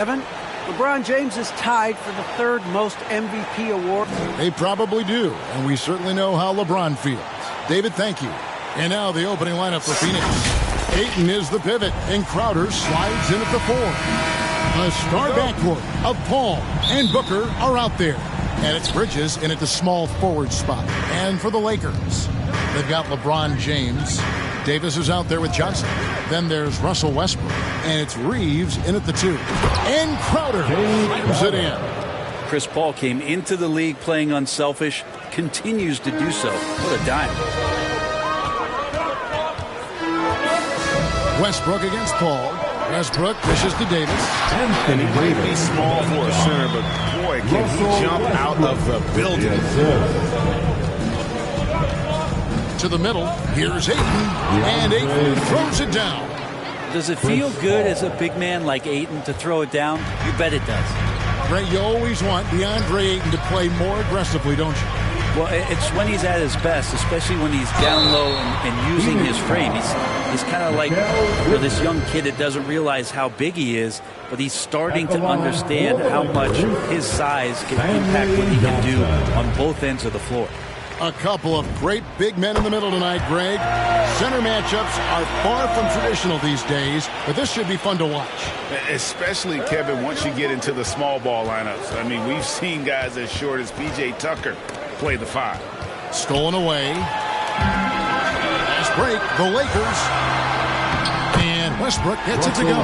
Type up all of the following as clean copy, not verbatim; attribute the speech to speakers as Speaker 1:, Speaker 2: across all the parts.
Speaker 1: LeBron James is tied for the third most MVP award.
Speaker 2: They probably do, and we certainly know how LeBron feels. David, thank you. And now the opening lineup for Phoenix. Ayton is the pivot, and Crowder slides in at the 4. A star backcourt of Paul and Booker are out there. And it's Bridges in at the small forward spot. And for the Lakers, they've got LeBron James. Davis is out there with Johnson. Then there's Russell Westbrook. And it's Reeves in at the 2. And Crowder slams it in.
Speaker 3: Chris Paul came into the league playing unselfish, continues to do so. What a dime.
Speaker 2: Westbrook against Paul. Westbrook pushes to Davis.
Speaker 4: And he might be small for a center, but boy, can he jump out of the building.
Speaker 2: To the middle, here's Ayton, and Ayton throws it down.
Speaker 3: Does it feel good as a big man like Ayton to throw it down? You bet it does.
Speaker 2: Ray, you always want DeAndre Ayton to play more aggressively, don't you?
Speaker 3: Well, it's when he's at his best, especially when he's down low and using his frame. He's kind of like for this young kid that doesn't realize how big he is, but he's starting to understand how much his size can impact what he can do on both ends of the floor.
Speaker 2: A couple of great big men in the middle tonight, Greg. Center matchups are far from traditional these days, but this should be fun to watch.
Speaker 4: Especially, Kevin, once you get into the small ball lineups. I mean, we've seen guys as short as P.J. Tucker play the 5.
Speaker 2: Stolen away. Fast break, the Lakers. And Westbrook gets it to go.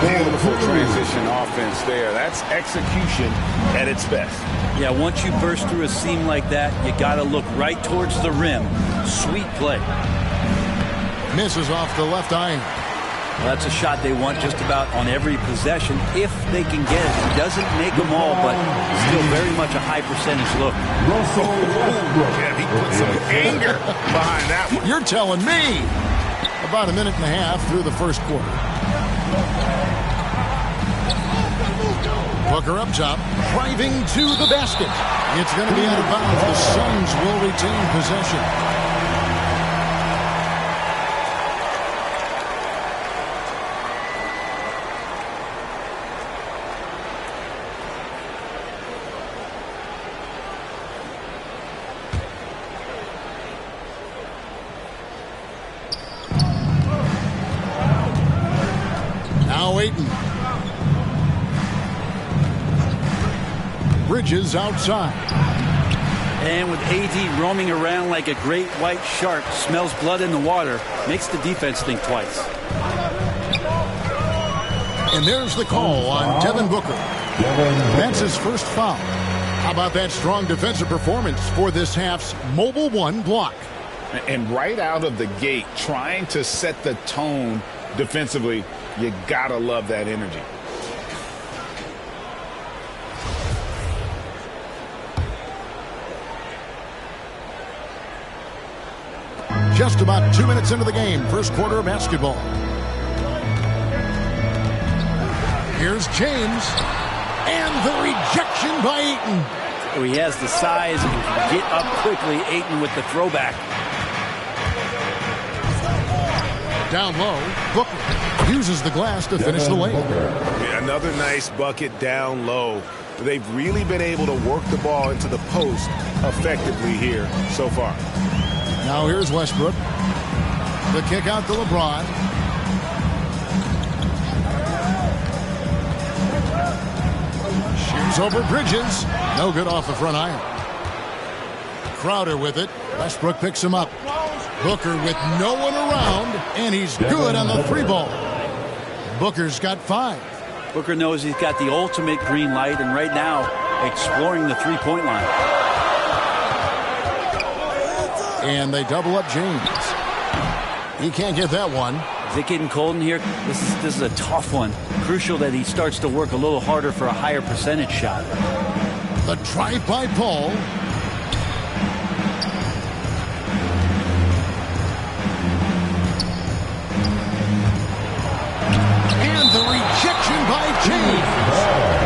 Speaker 4: Beautiful transition offense there. That's execution at its best.
Speaker 3: Yeah, once you burst through a seam like that, you got to look right towards the rim. Sweet play.
Speaker 2: Misses off the left iron.
Speaker 3: Well, that's a shot they want just about on every possession if they can get it. He doesn't make them all, but still very much a high percentage look.
Speaker 4: Yeah, he put some anger behind that one.
Speaker 2: You're telling me. About a minute and a half through the first quarter. Booker up top, driving to the basket. It's going to be out of bounds. The Suns will retain possession. Ayton. Bridges outside.
Speaker 3: And with AD roaming around like a great white shark, smells blood in the water, makes the defense think twice.
Speaker 2: And there's the call on Devin Booker. That's his first foul. How about that strong defensive performance for this half's Mobile One block?
Speaker 4: And right out of the gate, trying to set the tone defensively, you gotta love that energy.
Speaker 2: Just about 2 minutes into the game, first quarter of basketball. Here's James, and the rejection by Ayton.
Speaker 3: He has the size and can get up quickly. Ayton with the throwback.
Speaker 2: Down low, Booker uses the glass to finish the lane.
Speaker 5: Yeah, another nice bucket down low. They've really been able to work the ball into the post effectively here so far.
Speaker 2: Now here's Westbrook. The kick out to LeBron. Shoots over Bridges. No good off the front iron. Crowder with it. Westbrook picks him up. Booker with no one around, and he's good on the 3 ball. Booker's got 5.
Speaker 3: Booker knows he's got the ultimate green light, and right now exploring the 3-point line.
Speaker 2: And they double up James. He can't get that one.
Speaker 3: Is it getting cold in here? This is a tough one. Crucial that he starts to work a little harder for a higher percentage shot.
Speaker 2: The drive by Paul. And the rejection by James.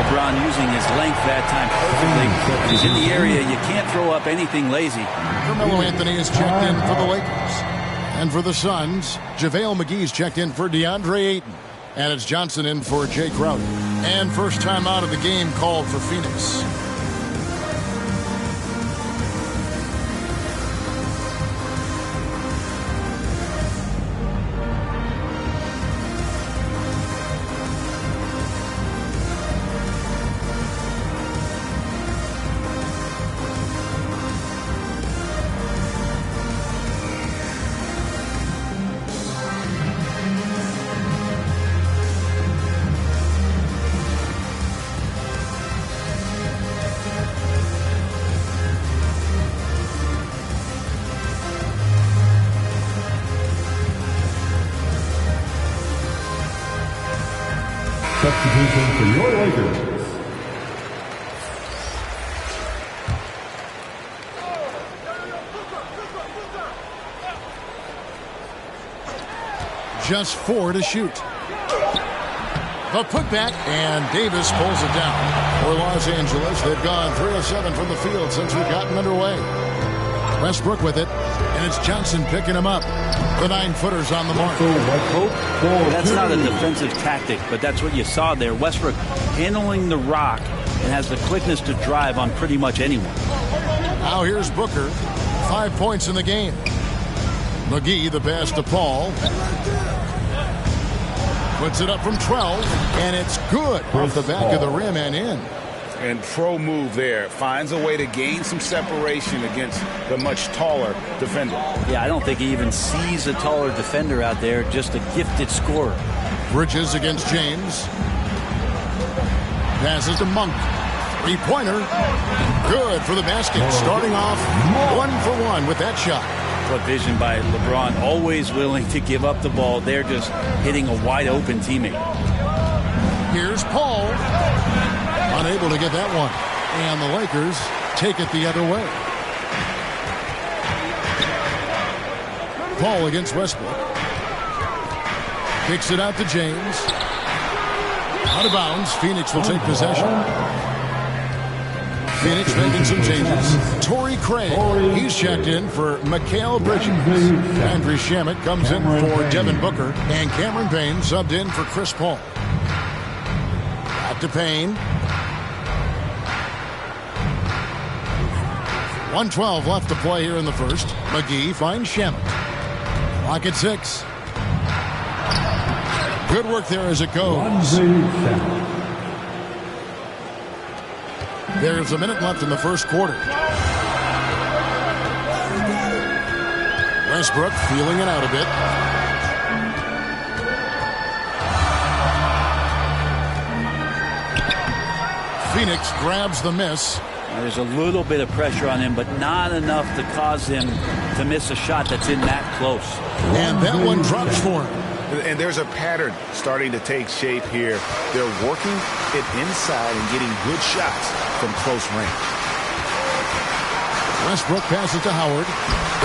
Speaker 3: LeBron using his length that time perfectly. If he's in the area, you can't throw up anything lazy.
Speaker 2: Carmelo Anthony is checked in for the Lakers. And for the Suns, JaVale McGee's checked in for DeAndre Ayton. And it's Johnson in for Jay Crowder. And first time out of the game called for Phoenix.
Speaker 6: Substitution for your Lakers.
Speaker 2: Just 4 to shoot. The putback, and Davis pulls it down. For Los Angeles, they've gone 3 of 7 from the field since we've gotten underway. Westbrook with it, and it's Johnson picking him up. The 9-footer's on the mark.
Speaker 3: That's not a defensive tactic, but that's what you saw there. Westbrook handling the rock and has the quickness to drive on pretty much anyone.
Speaker 2: Now here's Booker. 5 points in the game. McGee, the pass to Paul. Puts it up from 12, and it's good off the back of the rim and in.
Speaker 4: And pro move there. Finds a way to gain some separation against the much taller defender.
Speaker 3: Yeah, I don't think he even sees a taller defender out there, just a gifted scorer.
Speaker 2: Bridges against James. Passes to Monk. 3-pointer. Good for the basket. Starting off 1-for-1 with that shot.
Speaker 3: What vision by LeBron, always willing to give up the ball. They're just hitting a wide open teammate.
Speaker 2: Here's Paul. Unable to get that one. And the Lakers take it the other way. Paul against Westbrook. Kicks it out to James. Out of bounds. Phoenix will take possession. Phoenix making some changes. Torrey Craig, he's checked in for Mikal Bridges. Andrew Shamet comes in for Devin Booker. And Cameron Payne subbed in for Chris Paul. Back to Payne. 1:12 left to play here in the first. McGee finds Shamet. Clock at 6. Good work there as it goes. There's a minute left in the first quarter. Westbrook feeling it out a bit. Phoenix grabs the miss.
Speaker 3: There's a little bit of pressure on him, but not enough to cause him to miss a shot that's in that close.
Speaker 2: And that one drops for him.
Speaker 4: And there's a pattern starting to take shape here. They're working it inside and getting good shots from close range.
Speaker 2: Westbrook passes to Howard.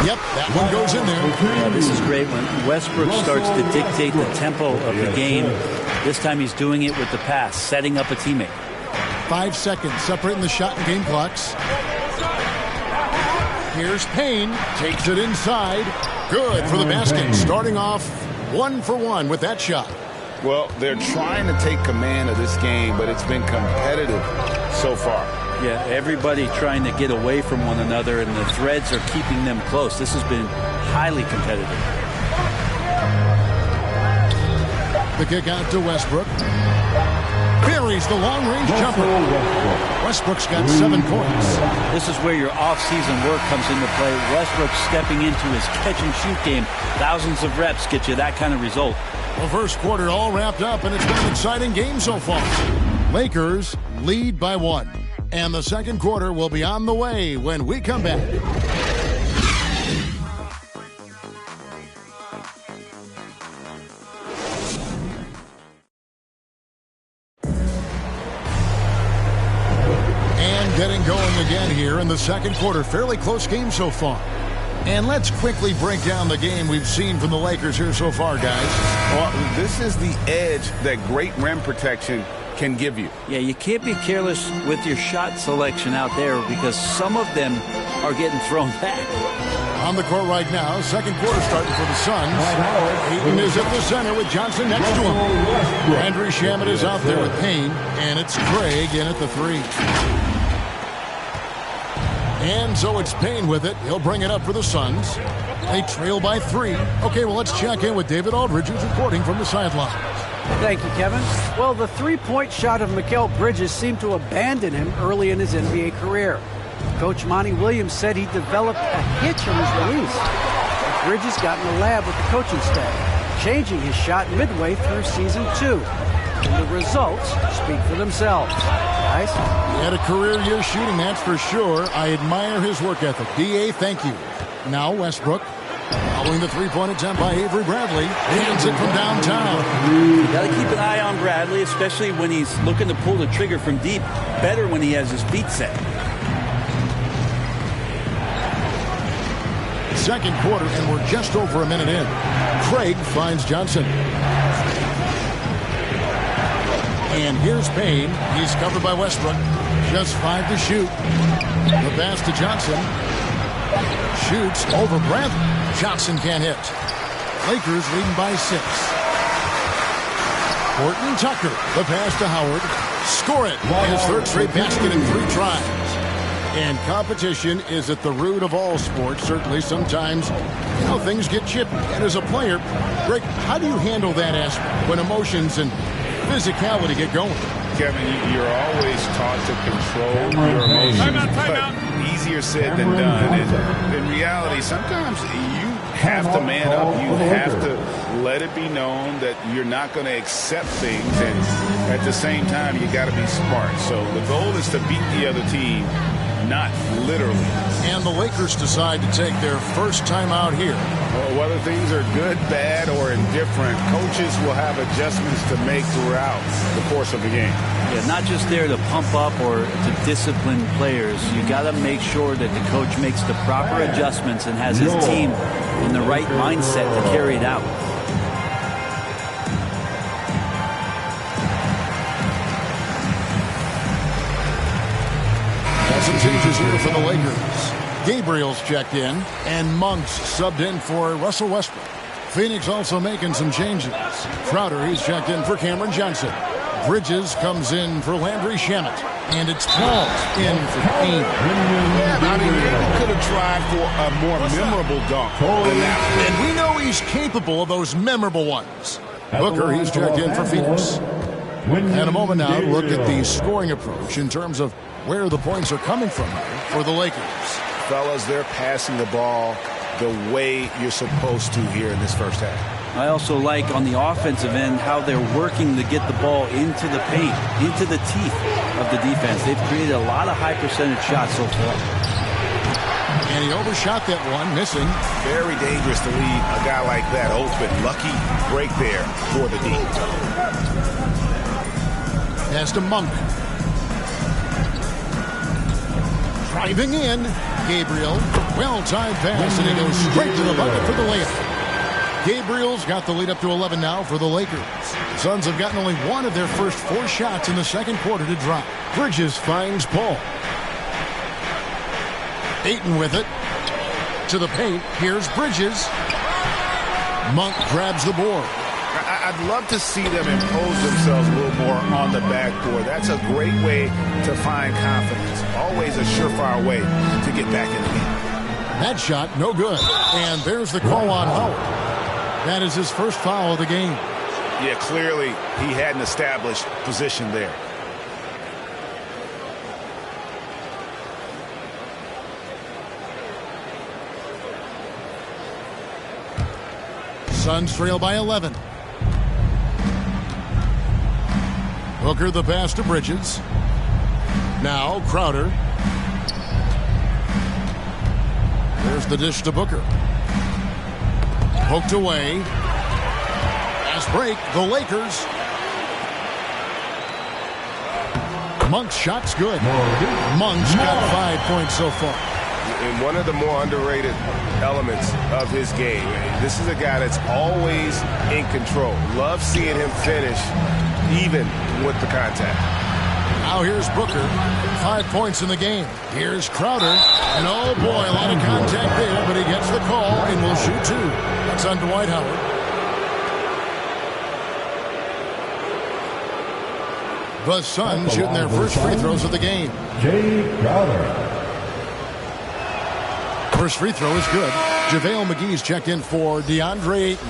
Speaker 2: Yep, that one goes in there.
Speaker 3: Yeah, this is great when Westbrook starts to dictate the tempo of the game. This time he's doing it with the pass, setting up a teammate.
Speaker 2: 5 seconds separating the shot and game clocks. Here's Payne. Takes it inside. Good for the basket. Starting off 1-for-1 with that shot.
Speaker 4: Well, they're trying to take command of this game, but it's been competitive so far.
Speaker 3: Yeah, everybody trying to get away from one another, and the threads are keeping them close. This has been highly competitive.
Speaker 2: The kick out to Westbrook. Buries the long-range jumper. Westbrook's got 7 points.
Speaker 3: This is where your off-season work comes into play. Westbrook stepping into his catch-and-shoot game. Thousands of reps get you that kind of result.
Speaker 2: The first quarter all wrapped up, and it's been an exciting game so far. Lakers lead by 1. And the second quarter will be on the way when we come back. Getting going again here in the second quarter. Fairly close game so far. And let's quickly break down the game we've seen from the Lakers here so far, guys.
Speaker 4: Well, this is the edge that great rim protection can give you.
Speaker 3: Yeah, you can't be careless with your shot selection out there because some of them are getting thrown back.
Speaker 2: On the court right now, second quarter starting for the Suns. Ayton is at the center with Johnson next to him. Landry Shamet is out there with Payne, and it's Craig in at the 3. And so it's Payne with it. He'll bring it up for the Suns. They trail by 3. Okay, well, let's check in with David Aldridge, who's reporting from the sidelines.
Speaker 1: Thank you, Kevin. Well, the three-point shot of Mikal Bridges seemed to abandon him early in his NBA career. Coach Monty Williams said he developed a hitch in his release. But Bridges got in the lab with the coaching staff, changing his shot midway through season 2. And the results speak for themselves. Guys?
Speaker 2: He had a career year shooting, that's for sure. I admire his work ethic. D.A., thank you. Now Westbrook. Following the three-point attempt by Avery Bradley. Hands it from downtown.
Speaker 3: You got to keep an eye on Bradley, especially when he's looking to pull the trigger from deep. Better when he has his feet set.
Speaker 2: Second quarter, and we're just over a minute in. Craig finds Johnson. And here's Payne. He's covered by Westbrook. Just 5 to shoot. The pass to Johnson. Shoots over Bradley. Johnson can't hit. Lakers leading by 6. Horton Tucker. The pass to Howard. Score it. His third straight basket in 3 tries. And competition is at the root of all sports. Certainly sometimes, things get chippy. And as a player, Greg, how do you handle that aspect when emotions and physicality get going?
Speaker 4: Kevin, you're always taught to control your emotions, but easier said than done. And in reality, sometimes you have to man up. You have to let it be known that you're not going to accept things, and at the same time, you got to be smart. So the goal is to beat the other team, not literally.
Speaker 2: And the Lakers decide to take their first time out here.
Speaker 4: Well, whether things are good, bad, or indifferent, coaches will have adjustments to make throughout the course of the game.
Speaker 3: Yeah, not just there to pump up or to discipline players. You got to make sure that the coach makes the proper adjustments and has his team in the right mindset to carry it out.
Speaker 2: Some changes here for the Lakers. Gabriel's checked in, and Monk's subbed in for Russell Westbrook. Phoenix also making some changes. Crowder, he's checked in for Cameron Johnson. Bridges comes in for Landry Shamet. And it's Paul in for Payne.
Speaker 4: Yeah, I mean, maybe could have tried for a more memorable dunk than that.
Speaker 2: And we know he's capable of those memorable ones. Booker, he's checked in for Phoenix. And a moment now, look at the scoring approach in terms of where the points are coming from for the Lakers.
Speaker 5: Fellas, they're passing the ball the way you're supposed to here in this first half.
Speaker 3: I also like on the offensive end how they're working to get the ball into the paint, into the teeth of the defense. They've created a lot of high percentage shots so far.
Speaker 2: And he overshot that one, missing.
Speaker 5: Very dangerous to leave a guy like that open. Lucky break there for the D.
Speaker 2: Pass to Monk. Driving in. Gabriel. Well-timed pass, and he goes straight to the bucket for the layup. Gabriel's got the lead up to 11 now for the Lakers. The Suns have gotten only one of their first 4 shots in the second quarter to drop. Bridges finds Paul. Ayton with it. To the paint. Here's Bridges. Monk grabs the board.
Speaker 5: I'd love to see them impose themselves a little more on the backboard. That's a great way to find confidence. Always a surefire way to get back in the game.
Speaker 2: That shot, no good. And there's the call on Howard. That is his first foul of the game.
Speaker 5: Yeah, clearly he had an established position there.
Speaker 2: Suns trail by 11. Booker the pass to Bridges. Now Crowder. There's the dish to Booker. Poked away. Fast break. The Lakers. Monk's shot's good. Monk's got 5 points so far.
Speaker 5: And one of the more underrated elements of his game. This is a guy that's always in control. Love seeing him finish even with the contact.
Speaker 2: Now here's Booker. 5 points in the game. Here's Crowder. And oh boy, a lot of contact there, but he gets the call and will shoot 2. That's on Dwight Howard. The Suns shooting their first free throws of the game.
Speaker 6: Jay Crowder.
Speaker 2: First free throw is good. JaVale McGee's checked in for DeAndre Ayton.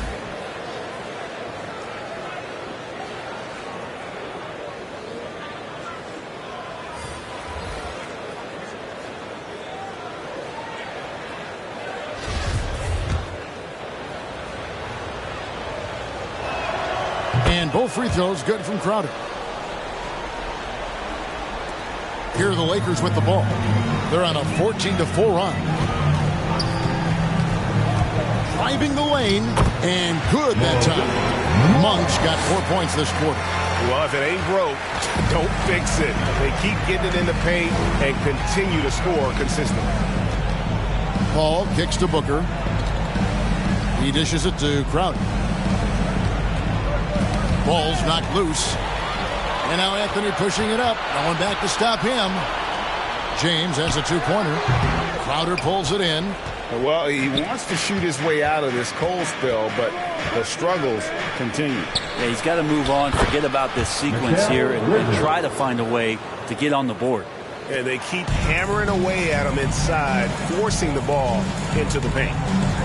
Speaker 2: And both free throws good from Crowder. Here are the Lakers with the ball. They're on a 14-4 run. Driving the lane, and good that time. Monk's got 4 points this quarter.
Speaker 5: Well, if it ain't broke, don't fix it. They keep getting it in the paint and continue to score consistently.
Speaker 2: Paul kicks to Booker. He dishes it to Crowder. Ball's knocked loose. And now Anthony pushing it up. No one back to stop him. James has a 2-pointer. Crowder pulls it in.
Speaker 5: Well, he wants to shoot his way out of this cold spell, but the struggles continue.
Speaker 3: Yeah, he's got to move on, forget about this sequence here, and try to find a way to get on the board.
Speaker 5: And they keep hammering away at him inside, forcing the ball into the paint.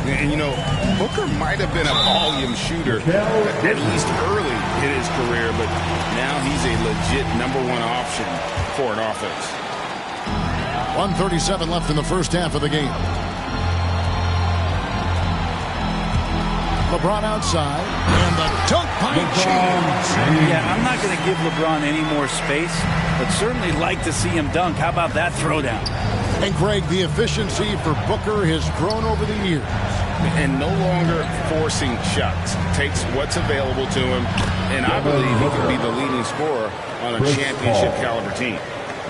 Speaker 4: And, you know, Booker might have been a volume shooter, at least early in his career, but now he's a legit #1 option for an offense.
Speaker 2: 1:37 left in the first half of the game. LeBron outside, and the dunk by James.
Speaker 3: Yeah, I'm not going to give LeBron any more space, but certainly like to see him dunk. How about that throwdown?
Speaker 2: And Greg, the efficiency for Booker has grown over the years.
Speaker 4: And no longer forcing shots. Takes what's available to him, and I believe he can be the leading scorer on a championship caliber team.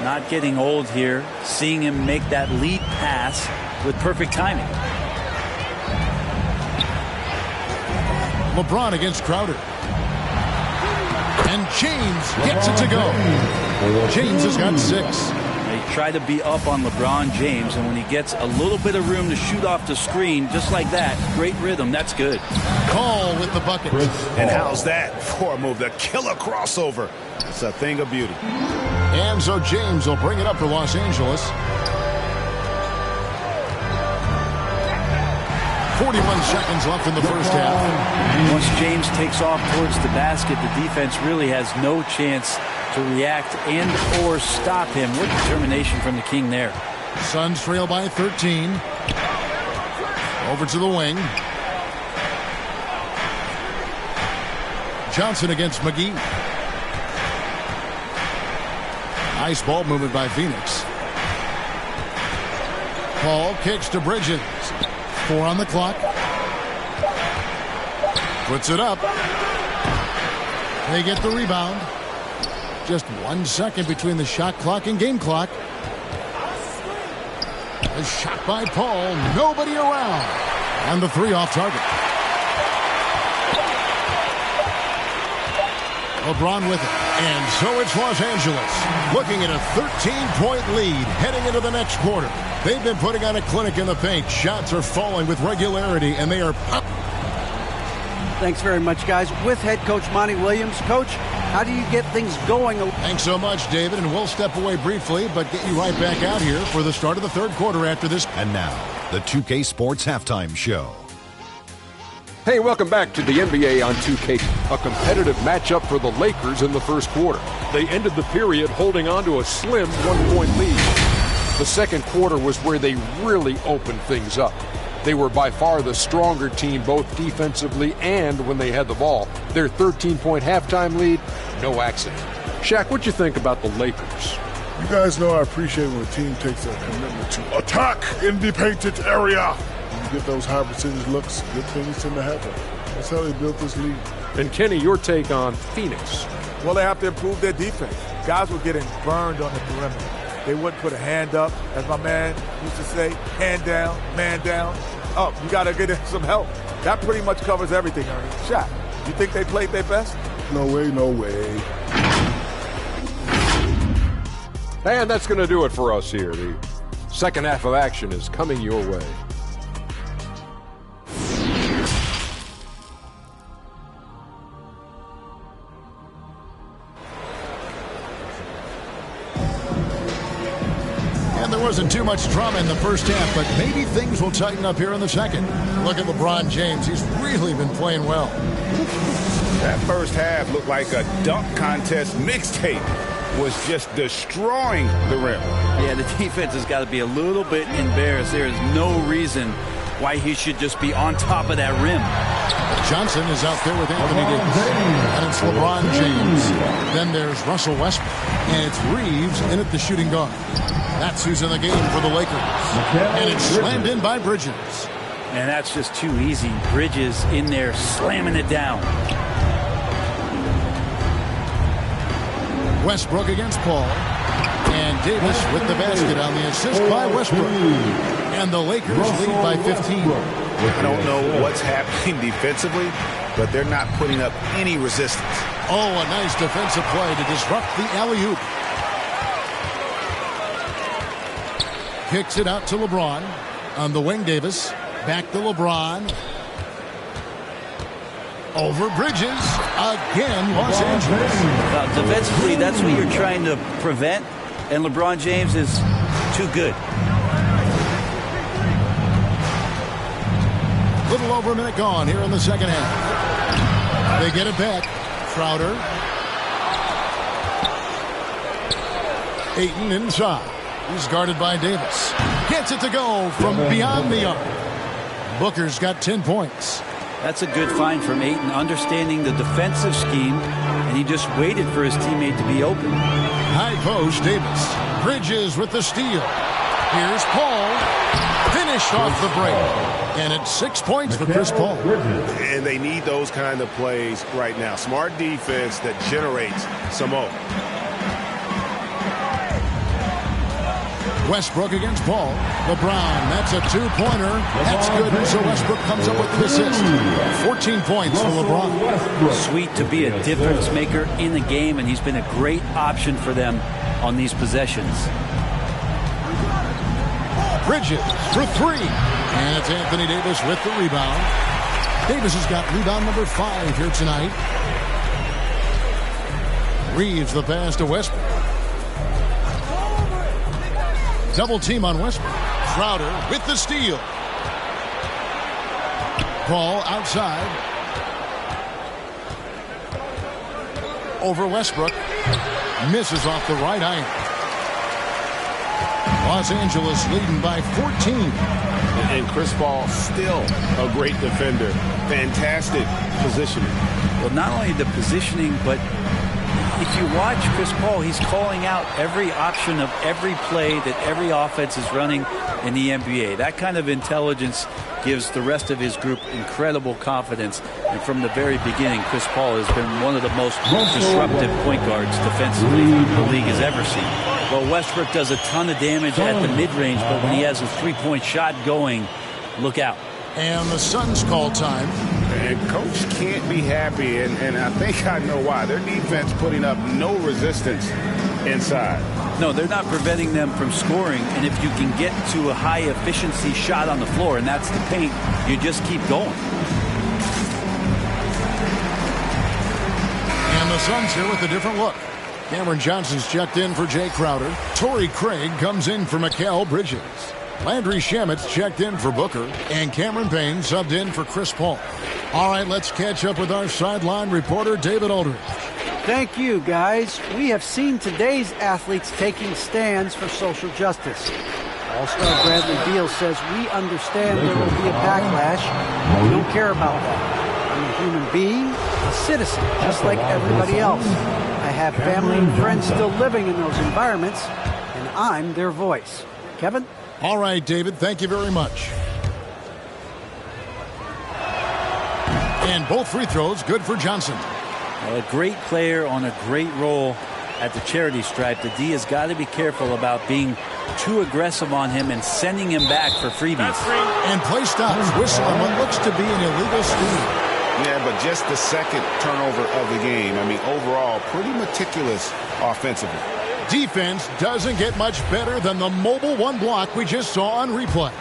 Speaker 3: Not getting old here, seeing him make that lead pass with perfect timing.
Speaker 2: LeBron against Crowder. And James gets it to go. James has got 6.
Speaker 3: They try to be up on LeBron James, and when he gets a little bit of room to shoot off the screen, just like that, great rhythm, that's good.
Speaker 2: Call with the bucket.
Speaker 5: And how's that for a move? The killer crossover. It's a thing of beauty.
Speaker 2: And so James will bring it up for Los Angeles. 41 seconds left in the first half.
Speaker 3: Once James takes off towards the basket, the defense really has no chance to react and or stop him. What determination from the King there.
Speaker 2: Suns trail by 13. Over to the wing. Johnson against McGee. Nice ball movement by Phoenix. Paul kicks to Bridges. 4 on the clock. Puts it up. They get the rebound. Just 1 second between the shot clock and game clock. A shot by Paul. Nobody around. And the 3 off target. LeBron with it. And so it's Los Angeles looking at a 13-point lead heading into the next quarter. They've been putting on a clinic in the paint. Shots are falling with regularity, and they are...
Speaker 1: Thanks very much, guys. With head coach Monty Williams. Coach, how do you get things going?
Speaker 2: Thanks so much, David, and we'll step away briefly, but get you right back out here for the start of the third quarter after this.
Speaker 7: And now, the 2K Sports Halftime Show.
Speaker 8: Hey, welcome back to the NBA on 2K. A competitive matchup for the Lakers in the first quarter. They ended the period holding on to a slim 1-point lead. The second quarter was where they really opened things up. They were by far the stronger team both defensively and when they had the ball. Their 13-point halftime lead, no accident. Shaq, what'd you think about the Lakers?
Speaker 9: You guys know I appreciate when a team takes a commitment to attack in the painted area. When you get those high percentage looks, good things tend to happen. That's how they built this league.
Speaker 8: And Kenny, your take on Phoenix?
Speaker 10: Well, they have to improve their defense. Guys were getting burned on the perimeter. They wouldn't put a hand up, as my man used to say, hand down, man down. Oh, you got to get some help. That pretty much covers everything, Ernie. Shaq, you think they played their best?
Speaker 9: No way, no way.
Speaker 8: And that's going to do it for us here. The second half of action is coming your way.
Speaker 2: And there wasn't too much drama in the first half, but maybe things will tighten up here in the second. Look at LeBron James. He's really been playing well.
Speaker 5: That first half looked like a dunk contest mixtape. Was just destroying the rim.
Speaker 3: Yeah, the defense has got to be a little bit embarrassed. There is no reason why he should just be on top of that rim.
Speaker 2: Johnson is out there with Anthony Davis. And it's LeBron James. Then there's Russell Westbrook. And it's Reeves in at the shooting guard. That's who's in the game for the Lakers. And it's slammed in by Bridges.
Speaker 3: And that's just too easy. Bridges in there slamming it down.
Speaker 2: Westbrook against Paul. And Davis with the basket on the assist by Westbrook. And the Lakers lead by 15.
Speaker 5: I don't know what's happening defensively, but they're not putting up any resistance.
Speaker 2: Oh, a nice defensive play to disrupt the alley-oop. Kicks it out to LeBron. On the wing, Davis. Back to LeBron. Over Bridges. Again, Los Angeles.
Speaker 3: Defensively, that's what you're trying to prevent. And LeBron James is too good.
Speaker 2: Little over a minute gone here in the second half. They get it back. Crowder. Ayton inside. He's guarded by Davis. Gets it to go from beyond the arc. Booker's got 10 points.
Speaker 3: That's a good find from Ayton, understanding the defensive scheme, and he just waited for his teammate to be open.
Speaker 2: High post, Davis. Bridges with the steal. Here's Paul. Finished off the break. And it's 6 points for Chris Paul.
Speaker 5: And they need those kind of plays right now. Smart defense that generates some more.
Speaker 2: Westbrook against Paul. LeBron, that's a two-pointer. That's good. So Westbrook comes up with the assist. 14 points for LeBron.
Speaker 3: Sweet to be a difference maker in the game, and he's been a great option for them on these possessions.
Speaker 2: Bridges for three. And it's Anthony Davis with the rebound. Davis has got rebound number 5 here tonight. Reeves the pass to Westbrook. Double team on Westbrook. Crowder with the steal. Paul outside. Over Westbrook. Misses off the right iron. Los Angeles leading by 14.
Speaker 5: And Chris Paul still a great defender. Fantastic positioning.
Speaker 3: Well, not only the positioning, but if you watch Chris Paul, he's calling out every option of every play that every offense is running in the NBA. That kind of intelligence gives the rest of his group incredible confidence. And from the very beginning, Chris Paul has been one of the most disruptive point guards defensively the league has ever seen. Well, Westbrook does a ton of damage at the mid-range, but when he has a three-point shot going, look out.
Speaker 2: And the Suns call time.
Speaker 5: And Coach can't be happy, and I think I know why. Their defense putting up no resistance inside.
Speaker 3: No, they're not preventing them from scoring, and if you can get to a high-efficiency shot on the floor, and that's the paint, you just keep going.
Speaker 2: And the Suns here with a different look. Cameron Johnson's checked in for Jay Crowder. Torrey Craig comes in for Mikal Bridges. Landry Shamit's checked in for Booker. And Cameron Payne subbed in for Chris Paul. All right, let's catch up with our sideline reporter, David Aldridge.
Speaker 1: Thank you, guys. We have seen today's athletes taking stands for social justice. All-Star Bradley Beal says, we understand there will be a backlash. We don't care about that. I'm a human being, a citizen, just like everybody else. I have family and friends still living in those environments, and I'm their voice. Kevin?
Speaker 2: All right, David, thank you very much. And both free throws good for Johnson.
Speaker 3: A great player on a great role at the charity stripe. The D has got to be careful about being too aggressive on him and sending him back for freebies.
Speaker 2: And play stops. Whistle on what looks to be an illegal steal.
Speaker 5: Yeah, but just the second turnover of the game. I mean, overall, pretty meticulous offensively.
Speaker 2: Defense doesn't get much better than the mobile one block we just saw on replay.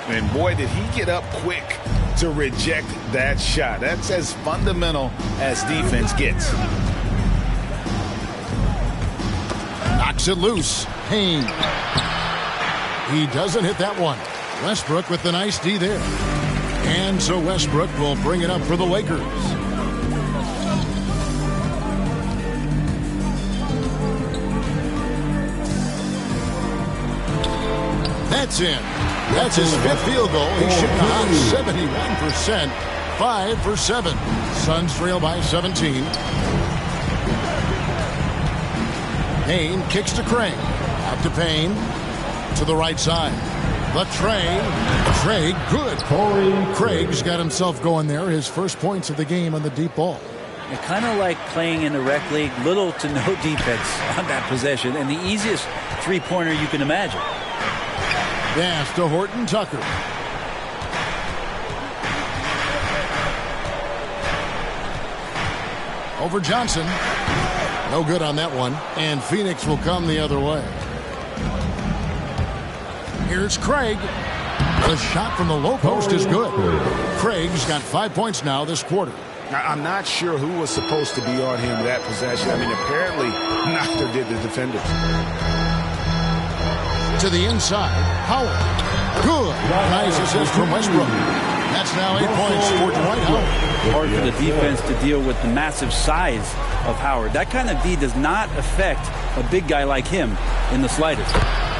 Speaker 5: And boy, did he get up quick to reject that shot. That's as fundamental as defense gets.
Speaker 2: Knocks it loose. Payne. He doesn't hit that one. Westbrook with the nice D there. And so Westbrook will bring it up for the Lakers. That's in. That's his fifth field goal. He's shooting about 71%. 5 for 7. Suns trail by 17. Payne kicks to Craig. Out to Payne. To the right side. The Trey, good. Craig's got himself going there. His first points of the game on the deep ball.
Speaker 3: And kind of like playing in the rec league, little to no defense on that possession, and the easiest three-pointer you can imagine.
Speaker 2: Pass to Horton Tucker. Over Johnson. No good on that one. And Phoenix will come the other way. Here's Craig. The shot from the low post is good. Craig's got 5 points now this quarter.
Speaker 5: I'm not sure who was supposed to be on him that possession. I mean, apparently neither did the defenders.
Speaker 2: To the inside. Howard. Good. Nice assist from Westbrook. That's now 8 points for Dwight Howard.
Speaker 3: Hard for the defense to deal with the massive size of Howard. That kind of D does not affect a big guy like him in the slightest.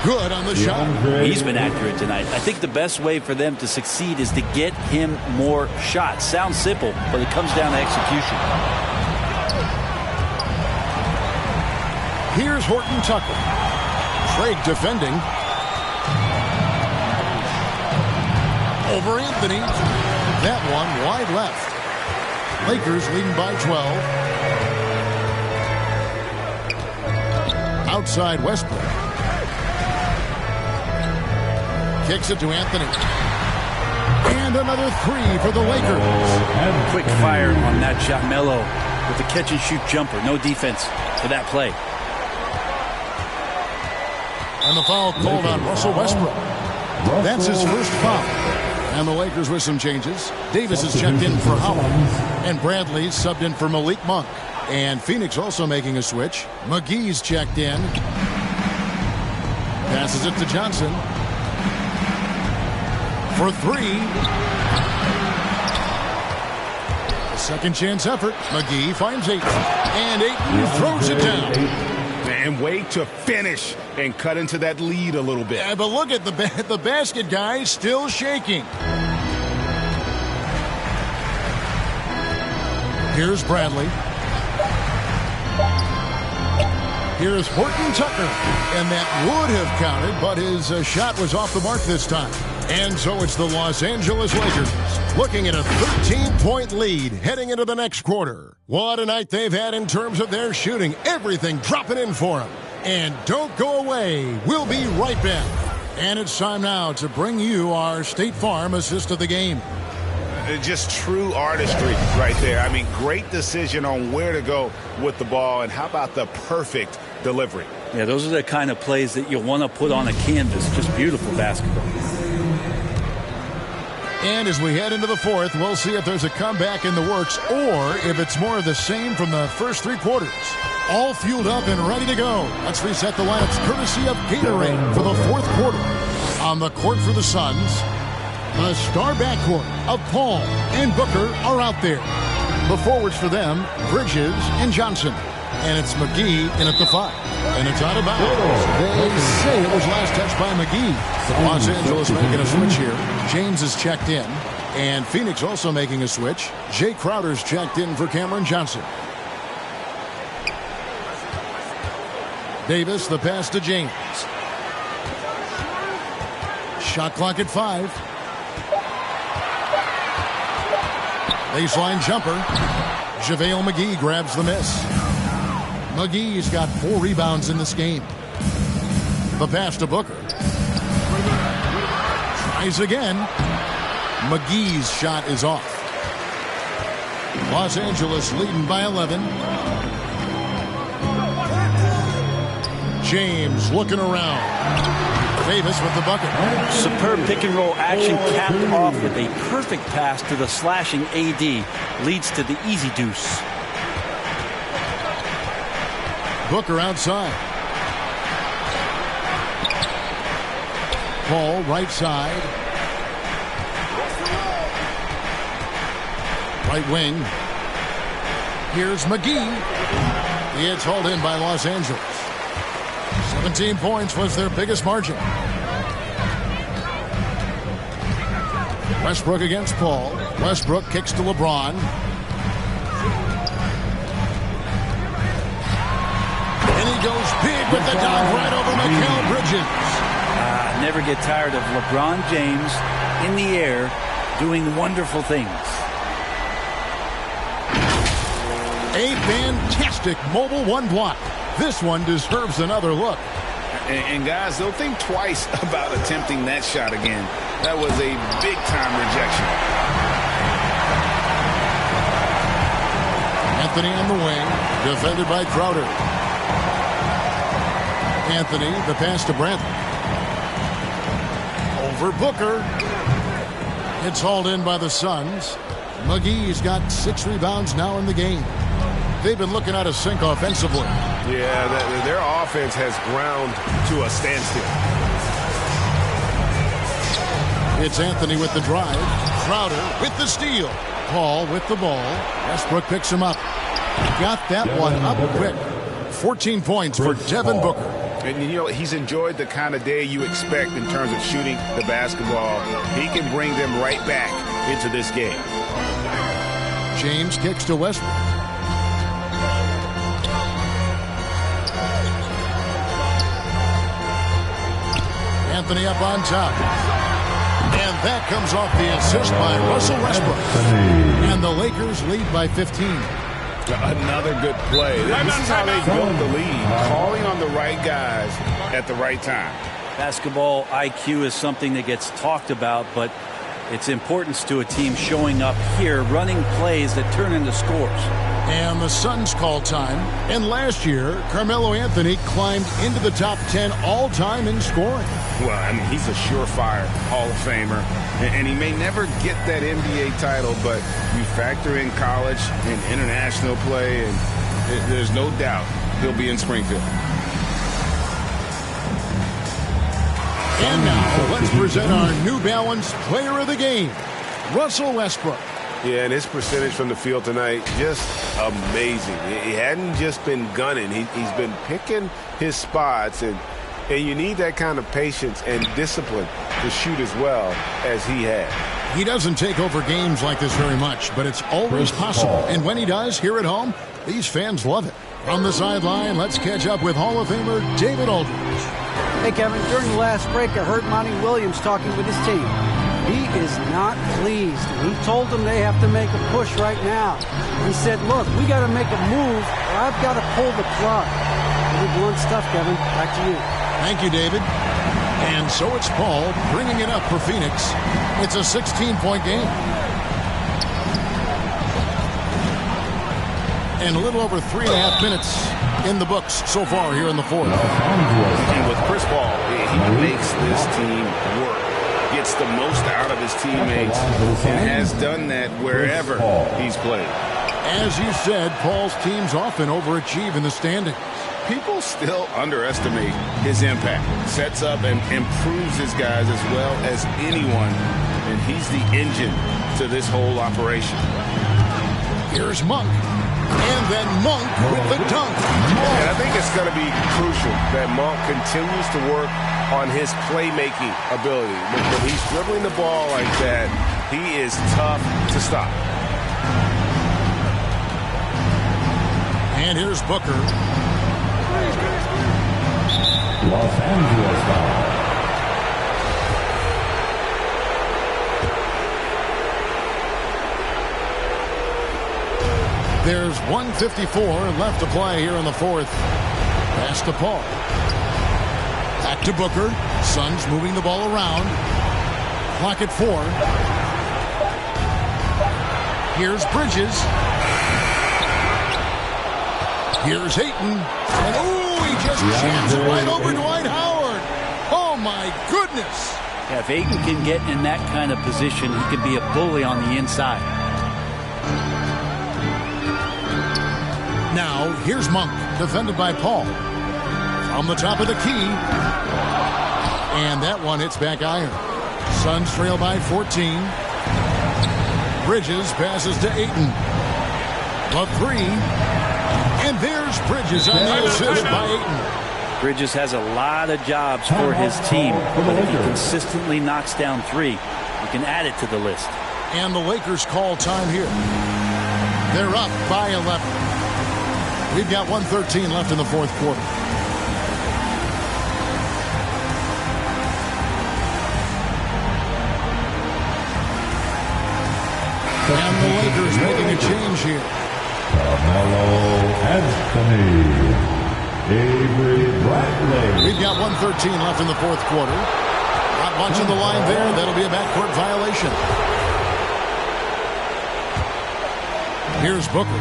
Speaker 2: Good on the shot.
Speaker 3: He's been accurate tonight. I think the best way for them to succeed is to get him more shots. Sounds simple, but it comes down to execution.
Speaker 2: Here's Horton Tucker. Craig defending. Over Anthony. That one wide left. Lakers leading by 12. Outside Westbrook. Kicks it to Anthony. And another three for the Lakers.
Speaker 3: Quick fire on that shot. Melo with the catch-and-shoot jumper. No defense for that play.
Speaker 2: And the foul called on Russell Westbrook. That's his first foul. And the Lakers with some changes. Davis is checked in for Howard. And Bradley subbed in for Malik Monk. And Phoenix also making a switch. McGee's checked in. Passes it to Johnson. For three. A second chance effort. McGee finds Ayton. And Ayton throws it down.
Speaker 5: And wait to finish and cut into that lead a little bit.
Speaker 2: Yeah, but look at the basket guy still shaking. Here's Bradley. Here's Horton Tucker. And that would have counted, but his shot was off the mark this time. And so it's the Los Angeles Lakers looking at a 13-point lead heading into the next quarter. What a night they've had in terms of their shooting. Everything dropping in for them. And don't go away. We'll be right back. And it's time now to bring you our State Farm assist of the game.
Speaker 5: Just true artistry right there. I mean, great decision on where to go with the ball. And how about the perfect delivery?
Speaker 3: Yeah, those are the kind of plays that you want to put on a canvas. Just beautiful basketball.
Speaker 2: And as we head into the fourth, we'll see if there's a comeback in the works or if it's more of the same from the first three quarters. All fueled up and ready to go. Let's reset the lineups courtesy of Gatorade for the fourth quarter. On the court for the Suns, the star backcourt of Paul and Booker are out there. The forwards for them, Bridges and Johnson. And it's McGee in at the 5. And it's out of bounds. They say it was last touched by McGee. Los Angeles making a switch here. James is checked in. And Phoenix also making a switch. Jay Crowder's checked in for Cameron Johnson. Davis, the pass to James. Shot clock at 5. Baseline jumper. JaVale McGee grabs the miss. McGee's got 4 rebounds in this game. The pass to Booker. Tries again. McGee's shot is off. Los Angeles leading by 11. James looking around. Davis with the bucket.
Speaker 3: Superb pick and roll action capped off with a perfect pass to the slashing AD. Leads to the easy deuce.
Speaker 2: Booker outside. Paul right side. Right wing. Here's McGee. It's hauled in by Los Angeles. 17 points was their biggest margin. Westbrook against Paul. Westbrook kicks to LeBron. And he goes big with the dunk right over Mikal Bridges.
Speaker 3: Never get tired of LeBron James in the air doing wonderful things.
Speaker 2: A fantastic mobile one block. This one deserves another look.
Speaker 4: And guys, they'll think twice about attempting that shot again. That was a big-time rejection.
Speaker 2: Anthony on the wing, defended by Crowder. Anthony, the pass to Bradley. Over Booker. It's hauled in by the Suns. McGee's got 6 rebounds now in the game. They've been looking at a sink offensively.
Speaker 5: Yeah, their offense has ground to a standstill.
Speaker 2: It's Anthony with the drive. Crowder with the steal. Paul with the ball. Westbrook picks him up. Got that one up quick. 14 points for Devin Booker.
Speaker 4: And, you know, he's enjoyed the kind of day you expect in terms of shooting the basketball. He can bring them right back into this game.
Speaker 2: James kicks to Westbrook. Anthony up on top. And that comes off the assist by Russell Westbrook. And the Lakers lead by 15.
Speaker 4: Another good play. This is how they built the lead. Calling on the right guys at the right time.
Speaker 3: Basketball IQ is something that gets talked about, but its importance to a team showing up here, running plays that turn into scores.
Speaker 2: And the Suns call time. And last year, Carmelo Anthony climbed into the top 10 all-time in scoring.
Speaker 4: Well, I mean, he's a surefire Hall of Famer. And he may never get that NBA title, but you factor in college and international play, and there's no doubt he'll be in Springfield.
Speaker 2: And now, let's present our New Balance Player of the Game, Russell Westbrook.
Speaker 5: Yeah, and his percentage from the field tonight, just amazing. He hadn't just been gunning. He's been picking his spots, and you need that kind of patience and discipline to shoot as well as he had.
Speaker 2: He doesn't take over games like this very much, but it's always possible. And when he does, here at home, these fans love it. On the sideline, let's catch up with Hall of Famer David Aldridge.
Speaker 1: Hey, Kevin, during the last break, I heard Monty Williams talking with his team. He is not pleased. He told them they have to make a push right now. He said, look, we got to make a move, or I've got to pull the plug. Pretty blunt stuff, Kevin. Back to you.
Speaker 2: Thank you, David. And so it's Paul bringing it up for Phoenix. It's a 16-point game. And a little over 3.5 minutes in the books so far here in the fourth.
Speaker 4: And with Chris Paul, he makes this team work. Gets the most out of his teammates and has done that wherever he's played.
Speaker 2: As you said, Paul's teams often overachieve in the standings.
Speaker 4: People still underestimate his impact. Sets up and improves his guys as well as anyone, and he's the engine to this whole operation.
Speaker 2: Here's Monk. And then Monk with the dunk.
Speaker 5: And I think it's going to be crucial that Monk continues to work on his playmaking ability. When he's dribbling the ball like that, he is tough to stop.
Speaker 2: And here's Booker.
Speaker 6: Los Angeles foul.
Speaker 2: There's 1:54 left to play here in the fourth. Pass to Paul. Back to Booker. Suns moving the ball around. Clock at 4. Here's Bridges. Here's Ayton. And he just jams it right over Dwight Howard. Oh, my goodness.
Speaker 3: Yeah, if Ayton can get in that kind of position, he can be a bully on the inside.
Speaker 2: Now, here's Monk, defended by Paul. From the top of the key. And that one hits back iron. Suns trail by 14. Bridges passes to Ayton. The three. And there's Bridges on the assist by Ayton.
Speaker 3: Bridges has a lot of jobs for his team, but if he consistently knocks down three, he can add it to the list.
Speaker 2: And the Lakers call time here. They're up by 11. We've got 1:13 left in the fourth quarter. And the Lakers making a change here.
Speaker 6: Carmelo Anthony. Avery Bradley.
Speaker 2: We've got 1:13 left in the fourth quarter. Not much in the line there. That'll be a backcourt violation. Here's Booker.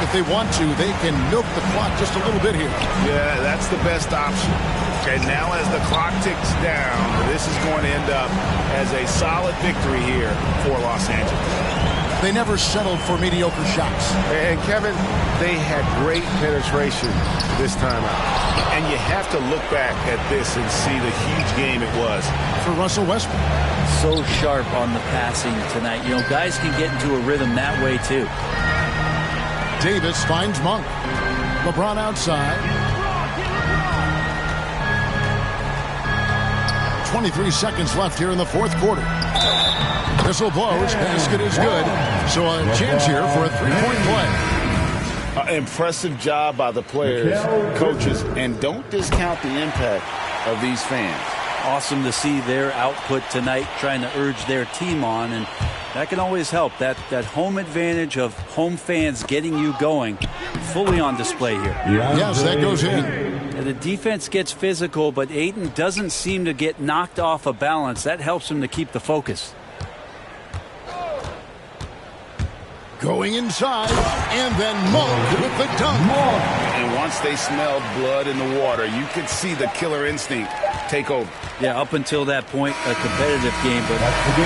Speaker 2: If they want to, they can milk the clock just a little bit here.
Speaker 5: Yeah, that's the best option. Okay, now as the clock ticks down, this is going to end up as a solid victory here for Los Angeles.
Speaker 2: They never settled for mediocre shots.
Speaker 5: And Kevin, they had great penetration this time out. And you have to look back at this and see the huge game it was.
Speaker 2: For Russell Westbrook.
Speaker 3: So sharp on the passing tonight. You know, guys can get into a rhythm that way too.
Speaker 2: Davis finds Monk. LeBron outside. 23 seconds left here in the fourth quarter. Whistle blows. Basket is good. So a chance here for a three-point play.
Speaker 5: Impressive job by the players, coaches, and don't discount the impact of these fans.
Speaker 3: Awesome to see their output tonight, trying to urge their team on, and that can always help. That home advantage of home fans getting you going, fully on display here.
Speaker 2: Yes, that goes in.
Speaker 3: And the defense gets physical, but Ayton doesn't seem to get knocked off of balance. That helps him to keep the focus.
Speaker 2: Going inside, and then Monk with the dunk.
Speaker 5: And once they smelled blood in the water, you could see the killer instinct take over.
Speaker 3: Yeah, up until that point, a competitive game, but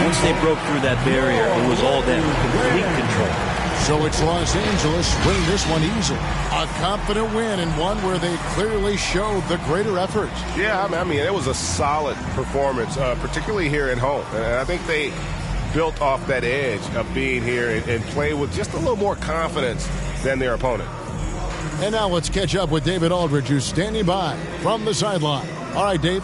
Speaker 3: once they broke through that barrier, it was all them, complete control.
Speaker 2: So it's Los Angeles winning this one easily. A confident win, and one where they clearly showed the greater effort.
Speaker 5: Yeah, I mean, it was a solid performance, particularly here at home. And I think they built off that edge of being here and play with just a little more confidence than their opponent.
Speaker 2: And now let's catch up with David Aldridge, who's standing by from the sideline. All right, Dave.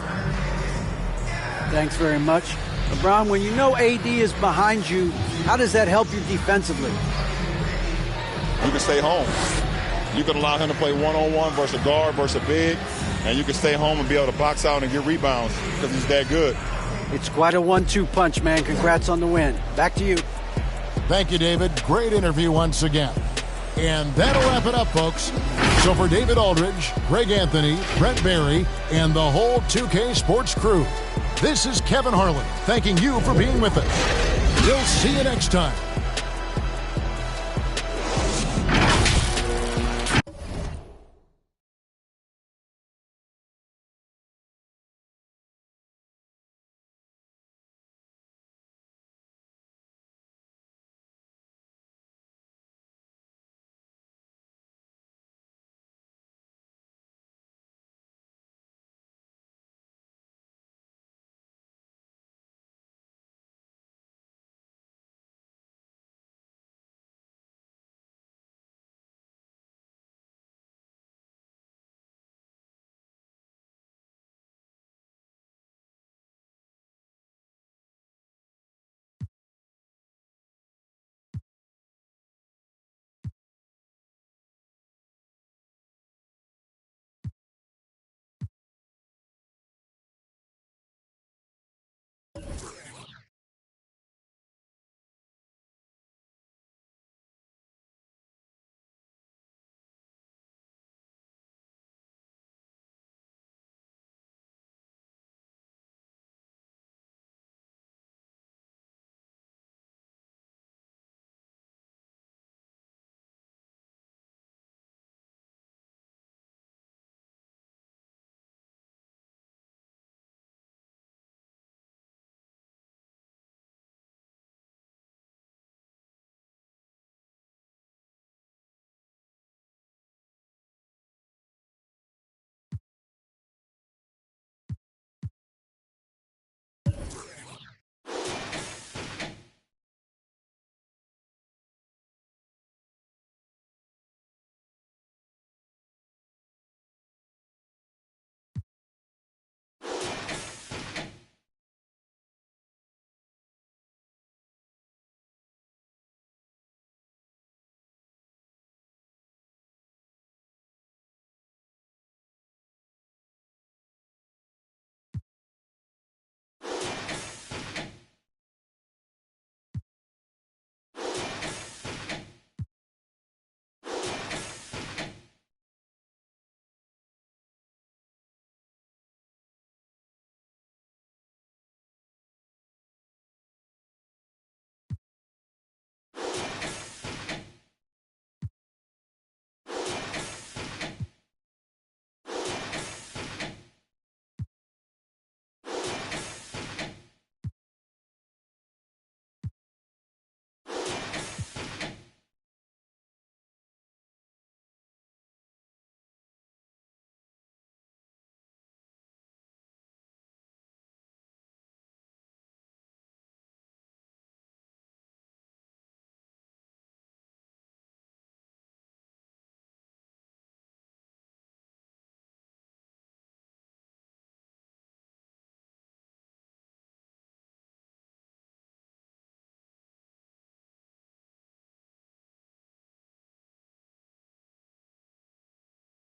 Speaker 1: Thanks very much. LeBron, when you know AD is behind you, how does that help you defensively?
Speaker 11: You can stay home. You can allow him to play one-on-one versus a guard versus a big, and you can stay home and be able to box out and get rebounds because he's that good.
Speaker 1: It's quite a 1-2 punch, man. Congrats on the win. Back to you.
Speaker 2: Thank you, David. Great interview once again. And that'll wrap it up, folks. So for David Aldridge, Greg Anthony, Brent Barry, and the whole 2K Sports crew, this is Kevin Harlan thanking you for being with us. We'll see you next time.